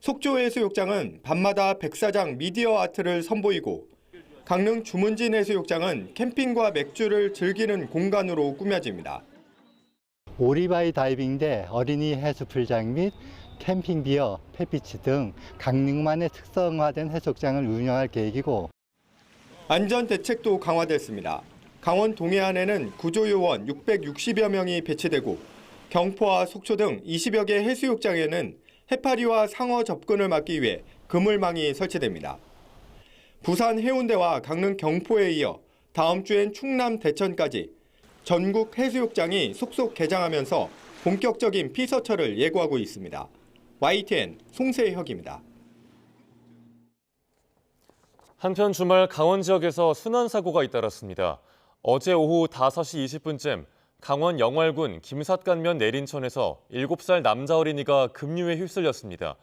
속초 해수욕장은 밤마다 백사장 미디어 아트를 선보이고 강릉 주문진 해수욕장은 캠핑과 맥주를 즐기는 공간으로 꾸며집니다. 오리바이 다이빙대 어린이 해수풀장 및 캠핑비어, 펫비치 등 강릉만의 특성화된 해수욕장을 운영할 계획이고 안전 대책도 강화됐습니다. 강원 동해안에는 구조요원 660여 명이 배치되고 경포와 속초 등 20여 개 해수욕장에는 해파리와 상어 접근을 막기 위해 그물망이 설치됩니다. 부산 해운대와 강릉 경포에 이어 다음 주엔 충남 대천까지 전국 해수욕장이 속속 개장하면서 본격적인 피서철을 예고하고 있습니다. YTN 송세혁입니다. 한편 주말 강원 지역에서 순환사고가 잇따랐습니다. 어제 오후 5시 20분쯤 강원 영월군 김삿간면 내린천에서 7살 남자 어린이가 급류에 휩쓸렸습니다.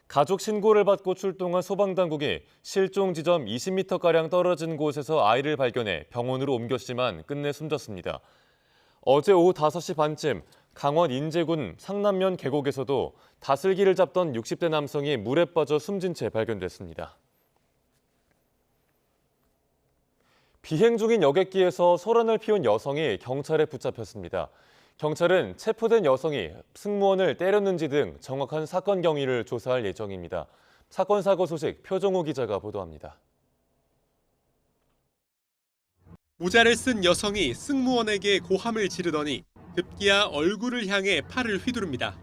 가족 신고를 받고 출동한 소방당국이 실종 지점 20m가량 떨어진 곳에서 아이를 발견해 병원으로 옮겼지만 끝내 숨졌습니다. 어제 오후 5시 반쯤 강원 인제군 상남면 계곡에서도 다슬기를 잡던 60대 남성이 물에 빠져 숨진 채 발견됐습니다. 비행 중인 여객기에서 소란을 피운 여성이 경찰에 붙잡혔습니다. 경찰은 체포된 여성이 승무원을 때렸는지 등 정확한 사건 경위를 조사할 예정입니다. 사건 사고 소식 표정호 기자가 보도합니다. 모자를 쓴 여성이 승무원에게 고함을 지르더니 급기야 얼굴을 향해 팔을 휘두릅니다.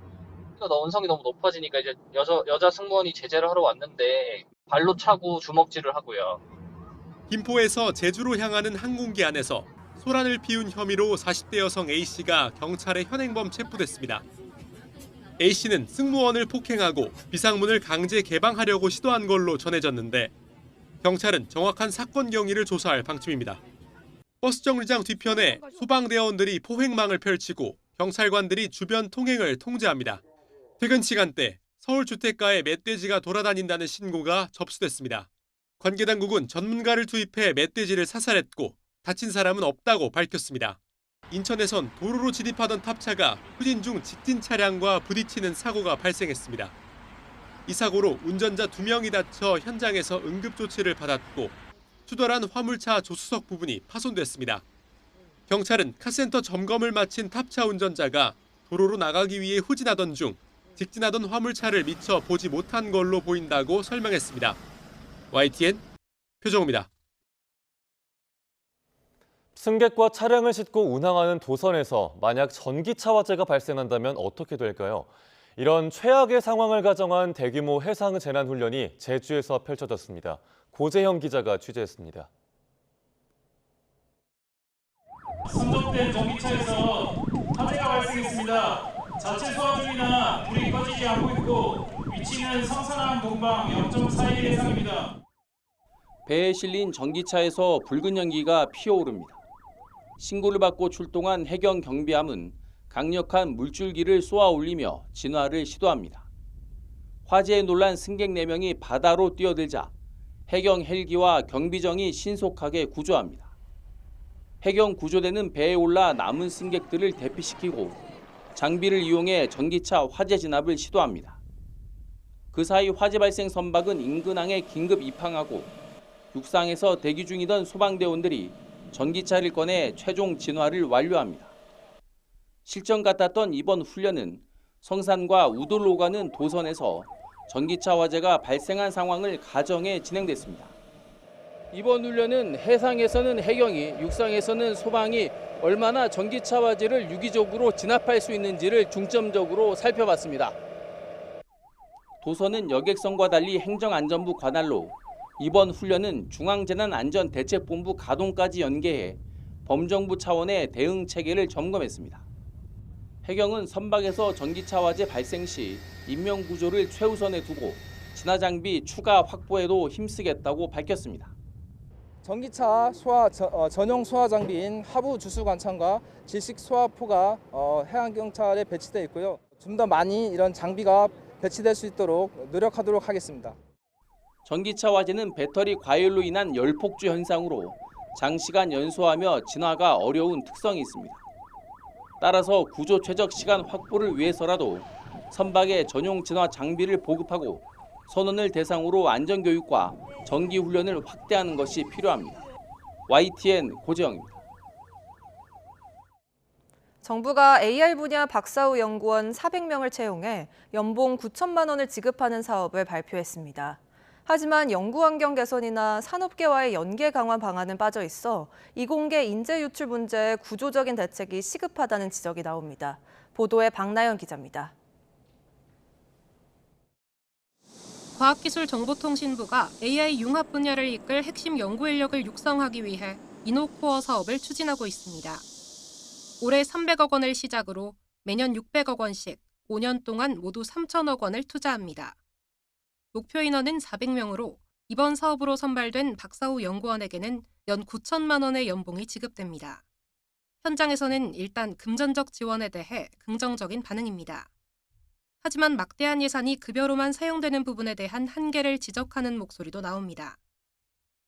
언성이 너무 높아지니까 이제 여자 승무원이 제재를 하러 왔는데 발로 차고 주먹질을 하고요. 김포에서 제주로 향하는 항공기 안에서 소란을 피운 혐의로 40대 여성 A씨가 경찰에 현행범 체포됐습니다. A씨는 승무원을 폭행하고 비상문을 강제 개방하려고 시도한 걸로 전해졌는데 경찰은 정확한 사건 경위를 조사할 방침입니다. 버스 정류장 뒤편에 소방대원들이 포획망을 펼치고 경찰관들이 주변 통행을 통제합니다. 퇴근 시간대 서울 주택가에 멧돼지가 돌아다닌다는 신고가 접수됐습니다. 관계 당국은 전문가를 투입해 멧돼지를 사살했고 다친 사람은 없다고 밝혔습니다. 인천에선 도로로 진입하던 탑차가 후진 중 직진 차량과 부딪히는 사고가 발생했습니다. 이 사고로 운전자 2명이 다쳐 현장에서 응급조치를 받았고 추돌한 화물차 조수석 부분이 파손됐습니다. 경찰은 카센터 점검을 마친 탑차 운전자가 도로로 나가기 위해 후진하던 중 직진하던 화물차를 미처 보지 못한 걸로 보인다고 설명했습니다. YTN 표정우입니다. 승객과 차량을 싣고 운항하는 도선에서 만약 전기차 화재가 발생한다면 어떻게 될까요? 이런 최악의 상황을 가정한 대규모 해상 재난 훈련이 제주에서 펼쳐졌습니다. 고재형 기자가 취재했습니다. 선적된 전기차에서 화재가 발생했습니다. 자체 소화 중이나 불이 꺼지지 않고 있고 위치는 성산항 동방 0.4일 예상입니다. 배에 실린 전기차에서 붉은 연기가 피어오릅니다. 신고를 받고 출동한 해경 경비함은 강력한 물줄기를 쏘아 올리며 진화를 시도합니다. 화재에 놀란 승객 4명이 바다로 뛰어들자 해경 헬기와 경비정이 신속하게 구조합니다. 해경 구조대는 배에 올라 남은 승객들을 대피시키고 장비를 이용해 전기차 화재 진압을 시도합니다. 그 사이 화재 발생 선박은 인근항에 긴급 입항하고 육상에서 대기 중이던 소방대원들이 전기차를 꺼내 최종 진화를 완료합니다. 실전 같았던 이번 훈련은 성산과 우돌로 가는 도선에서 전기차 화재가 발생한 상황을 가정해 진행됐습니다. 이번 훈련은 해상에서는 해경이, 육상에서는 소방이 얼마나 전기차 화재를 유기적으로 진압할 수 있는지를 중점적으로 살펴봤습니다. 도선은 여객선과 달리 행정안전부 관할로 이번 훈련은 중앙재난안전대책본부 가동까지 연계해 범정부 차원의 대응 체계를 점검했습니다. 해경은 선박에서 전기차 화재 발생 시 인명 구조를 최우선에 두고 진화 장비 추가 확보에도 힘쓰겠다고 밝혔습니다. 전기차 전용 소화 장비인 하부 주수 관창과 질식 소화포가 해양경찰에 배치되어 있고요. 좀 더 많이 이런 장비가 배치될 수 있도록 노력하도록 하겠습니다. 전기차 화재는 배터리 과열로 인한 열폭주 현상으로 장시간 연소하며 진화가 어려운 특성이 있습니다. 따라서 구조 최적 시간 확보를 위해서라도 선박에 전용 진화 장비를 보급하고 선원을 대상으로 안전교육과 정기훈련을 확대하는 것이 필요합니다. YTN 고재영입니다. 정부가 AI 분야 박사후 연구원 400명을 채용해 연봉 9천만 원을 지급하는 사업을 발표했습니다. 하지만 연구 환경 개선이나 산업계와의 연계 강화 방안은 빠져 있어 이공계 인재 유출 문제에 구조적인 대책이 시급하다는 지적이 나옵니다. 보도에 박나연 기자입니다. 과학기술정보통신부가 AI 융합 분야를 이끌 핵심 연구 인력을 육성하기 위해 이노코어 사업을 추진하고 있습니다. 올해 300억 원을 시작으로 매년 600억 원씩 5년 동안 모두 3천억 원을 투자합니다. 목표 인원은 400명으로 이번 사업으로 선발된 박사후 연구원에게는 연 9천만 원의 연봉이 지급됩니다. 현장에서는 일단 금전적 지원에 대해 긍정적인 반응입니다. 하지만 막대한 예산이 급여로만 사용되는 부분에 대한 한계를 지적하는 목소리도 나옵니다.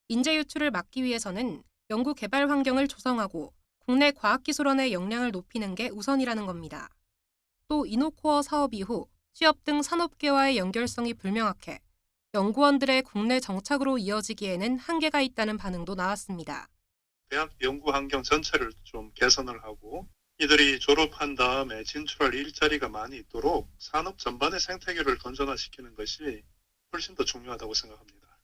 인재 유출을 막기 위해서는 연구 개발 환경을 조성하고 국내 과학기술원의 역량을 높이는 게 우선이라는 겁니다. 또 이노코어 사업 이후 취업 등 산업계와의 연결성이 불명확해 연구원들의 국내 정착으로 이어지기에는 한계가 있다는 반응도 나왔습니다. 대학 연구 환경 전체를 좀 개선을 하고 이들이 졸업한 다음에 진출할 일자리가 많이 있도록 산업 전반의 생태계를 건전화시키는 것이 훨씬 더 중요하다고 생각합니다.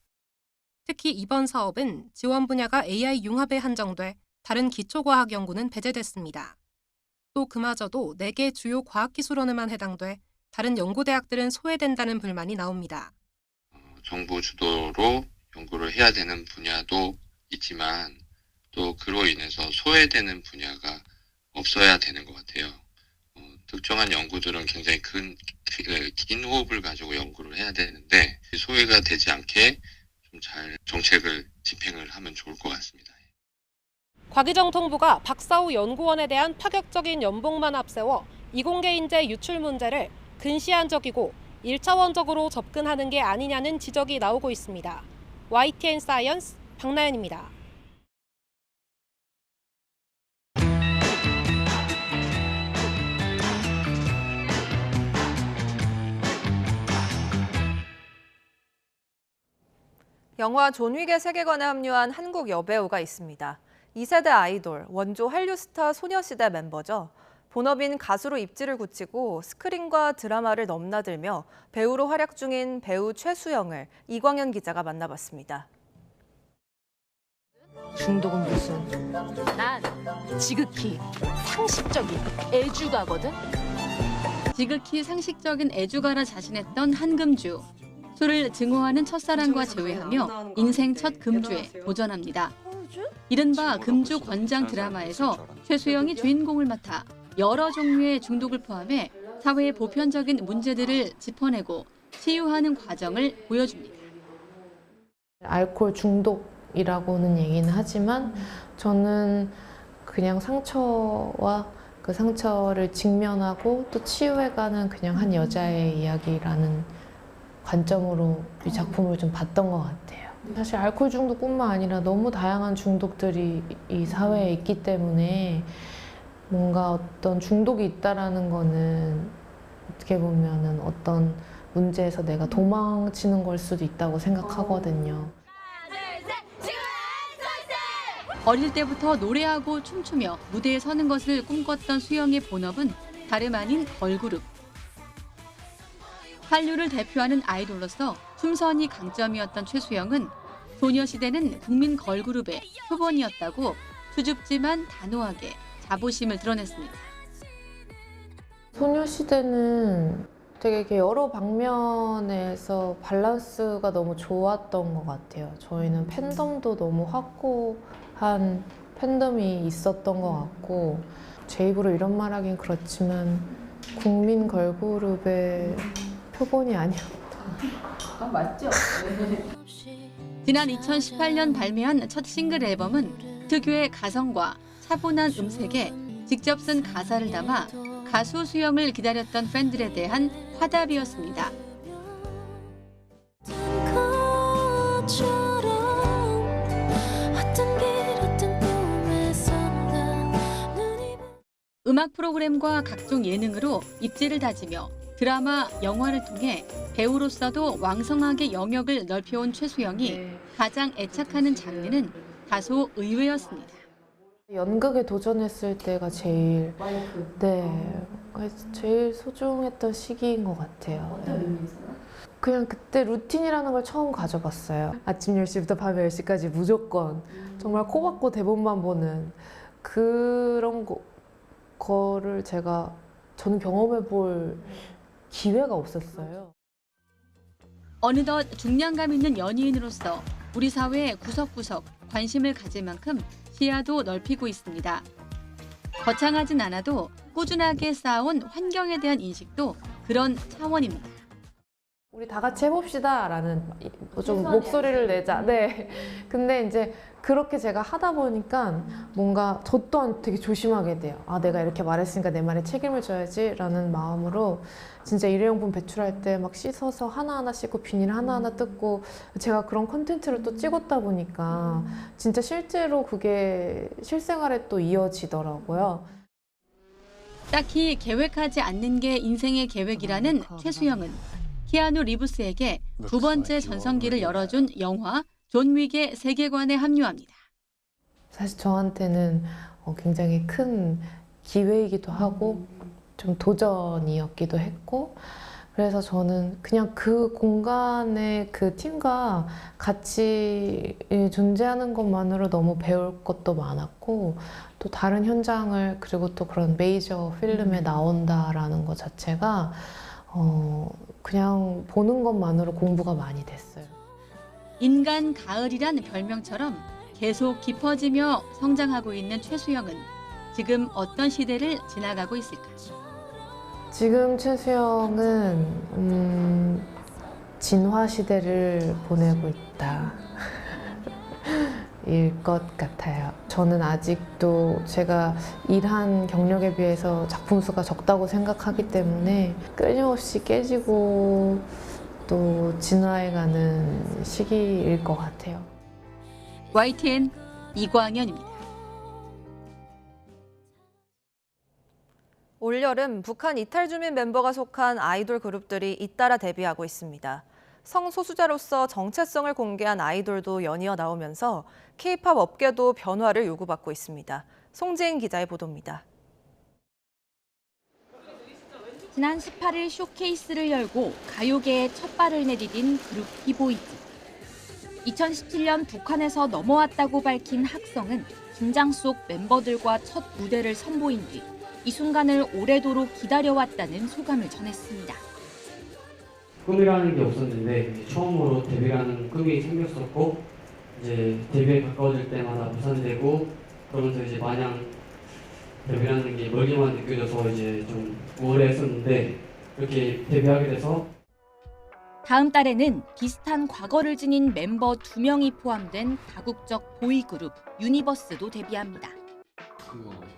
특히 이번 사업은 지원 분야가 AI 융합에 한정돼 다른 기초과학 연구는 배제됐습니다. 또 그마저도 4개 주요 과학기술원에만 해당돼 다른 연구대학들은 소외된다는 불만이 나옵니다. 정부 주도로 연구를 해야 되는 분야도 있지만 또 그로 인해서 소외되는 분야가 없어야 되는 것 같아요. 특정한 연구들은 굉장히 긴 호흡을 가지고 연구를 해야 되는데 소외가 되지 않게 좀 잘 정책을 집행을 하면 좋을 것 같습니다. 과기정통부가 박사후 연구원에 대한 파격적인 연봉만 앞세워 이공계 인재 유출 문제를 근시안적이고 1차원적으로 접근하는 게 아니냐는 지적이 나오고 있습니다. YTN 사이언스 박나연입니다. 영화 존 윅의 세계관에 합류한 한국 여배우가 있습니다. 2세대 아이돌, 원조 한류 스타 소녀시대 멤버죠. 본업인 가수로 입지를 굳히고 스크린과 드라마를 넘나들며 배우로 활약 중인 배우 최수영을 이광현 기자가 만나봤습니다. 중독은 무슨? 난 지극히 상식적인 애주가거든. 지극히 상식적인 애주가라 자신했던 한금주. 술을 증오하는 첫사랑과 재회하며 인생 첫 금주에 도전합니다. 이른바 금주 권장 드라마에서 최수영이 주인공을 맡아 여러 종류의 중독을 포함해 사회의 보편적인 문제들을 짚어내고 치유하는 과정을 보여줍니다. 알코올 중독이라고는 얘기는 하지만 저는 그냥 상처와 그 상처를 직면하고 또 치유해가는 그냥 한 여자의 이야기라는 관점으로 이 작품을 좀 봤던 것 같아요. 사실 알코올 중독뿐만 아니라 너무 다양한 중독들이 이 사회에 있기 때문에 뭔가 어떤 중독이 있다라는 거는 어떻게 보면은 어떤 문제에서 내가 도망치는 걸 수도 있다고 생각하거든요. 어릴 때부터 노래하고 춤추며 무대에 서는 것을 꿈꿨던 수영의 본업은 다름 아닌 걸그룹. 한류를 대표하는 아이돌로서 춤선이 강점이었던 최수영은 소녀시대는 국민 걸그룹의 표본이었다고 수줍지만 단호하게 자부심을 드러냈습니다. 소녀시대는 되게 이렇게 여러 방면에서 밸런스가 너무 좋았던 것 같아요. 저희는 팬덤도 너무 확고한 팬덤이 있었던 것 같고 제 입으로 이런 말하긴 그렇지만 국민 걸그룹의 표본이 아니었다. 맞죠? 지난 2018년 발매한 첫 싱글 앨범은 특유의 가성과 차분한 음색에 직접 쓴 가사를 담아 가수 수영을 기다렸던 팬들에 대한 화답이었습니다. 음악 프로그램과 각종 예능으로 입지를 다지며 드라마, 영화를 통해 배우로서도 왕성하게 영역을 넓혀온 최수영이 가장 애착하는 장르는 다소 의외였습니다. 연극에 도전했을 때가 제일 소중했던 시기인 것 같아요. 그냥 그때 루틴이라는 걸 처음 가져봤어요. 아침 10시부터 밤 10시까지 무조건 정말 코박고 대본만 보는 그런 거를 저는 경험해 볼 기회가 없었어요. 어느덧 중량감 있는 연예인으로서 우리 사회의 구석구석 관심을 가질 만큼 시야도 넓히고 있습니다. 거창하진 않아도 꾸준하게 쌓아온 환경에 대한 인식도 그런 차원입니다. 우리 다 같이 해봅시다 라는 좀 목소리를 내자. 네. 근데 이제 그렇게 제가 하다 보니까 뭔가 저 또한 되게 조심하게 돼요. 아, 내가 이렇게 말했으니까 내 말에 책임을 져야지 라는 마음으로 진짜 일회용품 배출할 때 막 씻어서 하나하나 씻고 비닐 하나하나 뜯고 제가 그런 콘텐츠를 또 찍었다 보니까 진짜 실제로 그게 실생활에 또 이어지더라고요. 딱히 계획하지 않는 게 인생의 계획이라는 최수영은 키아누 리브스에게 두 번째 전성기를 열어준 영화 존 윅의 세계관에 합류합니다. 사실 저한테는 굉장히 큰 기회이기도 하고 좀 도전이었기도 했고 그래서 저는 그냥 그 공간에 그 팀과 같이 존재하는 것만으로 너무 배울 것도 많았고 또 다른 현장을 그리고 또 그런 메이저 필름에 나온다라는 것 자체가 그냥 보는 것만으로 공부가 많이 됐어요. 인간 가을이란 별명처럼 계속 깊어지며 성장하고 있는 최수영은 지금 어떤 시대를 지나가고 있을까요? 지금 최수영은 진화 시대를 보내고 있다. 일 것 같아요. 저는 아직도 제가 일한 경력에 비해서 작품 수가 적다고 생각하기 때문에 끊임없이 깨지고 또 진화해가는 시기일 것 같아요. YTN 이광현입니다. 올여름 북한 이탈 주민 멤버가 속한 아이돌 그룹들이 잇따라 데뷔하고 있습니다. 성소수자로서 정체성을 공개한 아이돌도 연이어 나오면서 K-팝 업계도 변화를 요구받고 있습니다. 송지인 기자의 보도입니다. 지난 18일 쇼케이스를 열고 가요계에 첫 발을 내디딘 그룹 비보이즈. 2017년 북한에서 넘어왔다고 밝힌 학성은 긴장 속 멤버들과 첫 무대를 선보인 뒤 이 순간을 오래도록 기다려왔다는 소감을 전했습니다. 꿈이라는 게 없었는데 처음으로 데뷔라는 꿈이 생겼었고 이제 데뷔에 가까워질 때마다 무산되고 그러면서 이제 마냥 데뷔라는 게 멀게만 느껴져서 이제 좀 우울했었는데 이렇게 데뷔하게 돼서 다음 달에는 비슷한 과거를 지닌 멤버 2명이 포함된 다국적 보이그룹 유니버스도 데뷔합니다.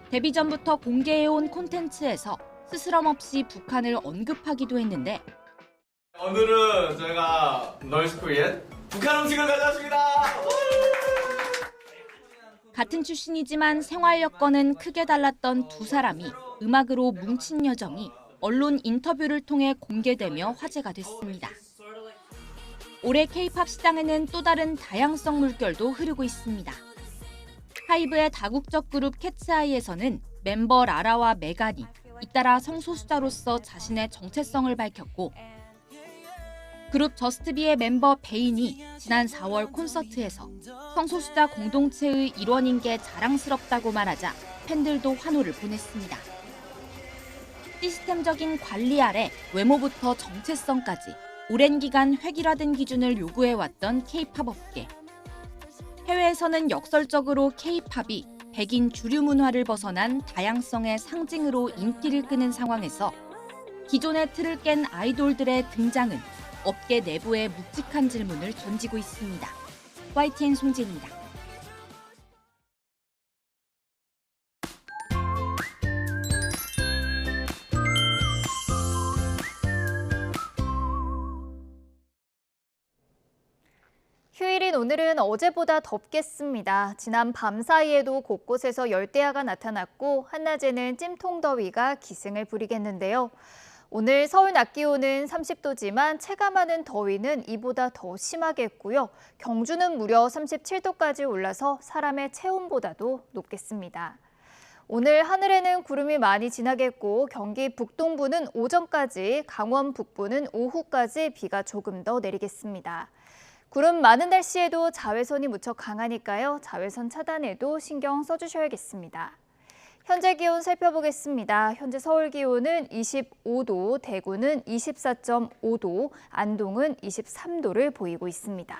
데뷔 전부터 공개해온 콘텐츠에서 스스럼 없이 북한을 언급하기도 했는데 오늘은 저희가 널스 코리안 북한 음식을 가져왔습니다. 같은 출신이지만 생활 여건은 크게 달랐던 두 사람이 음악으로 뭉친 여정이 언론 인터뷰를 통해 공개되며 화제가 됐습니다. 올해 K-팝 시장에는 또 다른 다양성 물결도 흐르고 있습니다. 하이브의 다국적 그룹 캐츠아이에서는 멤버 라라와 메간이 잇따라 성소수자로서 자신의 정체성을 밝혔고 그룹 저스트비의 멤버 베인이 지난 4월 콘서트에서 성소수자 공동체의 일원인 게 자랑스럽다고 말하자 팬들도 환호를 보냈습니다. 시스템적인 관리 아래 외모부터 정체성까지 오랜 기간 획일화된 기준을 요구해왔던 K-팝 업계. 해외에서는 역설적으로 K-팝이 백인 주류 문화를 벗어난 다양성의 상징으로 인기를 끄는 상황에서 기존의 틀을 깬 아이돌들의 등장은 업계 내부에 묵직한 질문을 던지고 있습니다. YTN 송진입니다. 휴일인 오늘은 어제보다 덥겠습니다. 지난 밤 사이에도 곳곳에서 열대야가 나타났고 한낮에는 찜통더위가 기승을 부리겠는데요. 오늘 서울 낮 기온은 30도지만 체감하는 더위는 이보다 더 심하겠고요. 경주는 무려 37도까지 올라서 사람의 체온보다도 높겠습니다. 오늘 하늘에는 구름이 많이 지나겠고 경기 북동부는 오전까지, 강원 북부는 오후까지 비가 조금 더 내리겠습니다. 구름 많은 날씨에도 자외선이 무척 강하니까요. 자외선 차단에도 신경 써주셔야겠습니다. 현재 기온 살펴보겠습니다. 현재 서울 기온은 25도, 대구는 24.5도, 안동은 23도를 보이고 있습니다.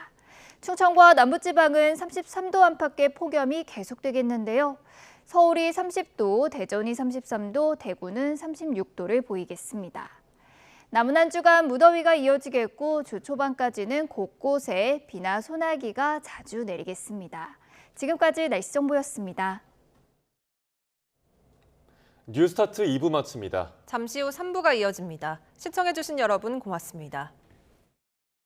충청과 남부지방은 33도 안팎의 폭염이 계속되겠는데요. 서울이 30도, 대전이 33도, 대구는 36도를 보이겠습니다. 남은 한 주간 무더위가 이어지겠고 주 초반까지는 곳곳에 비나 소나기가 자주 내리겠습니다. 지금까지 날씨 정보였습니다. 뉴스타트 2부 마칩니다. 잠시 후 3부가 이어집니다. 시청해주신 여러분 고맙습니다.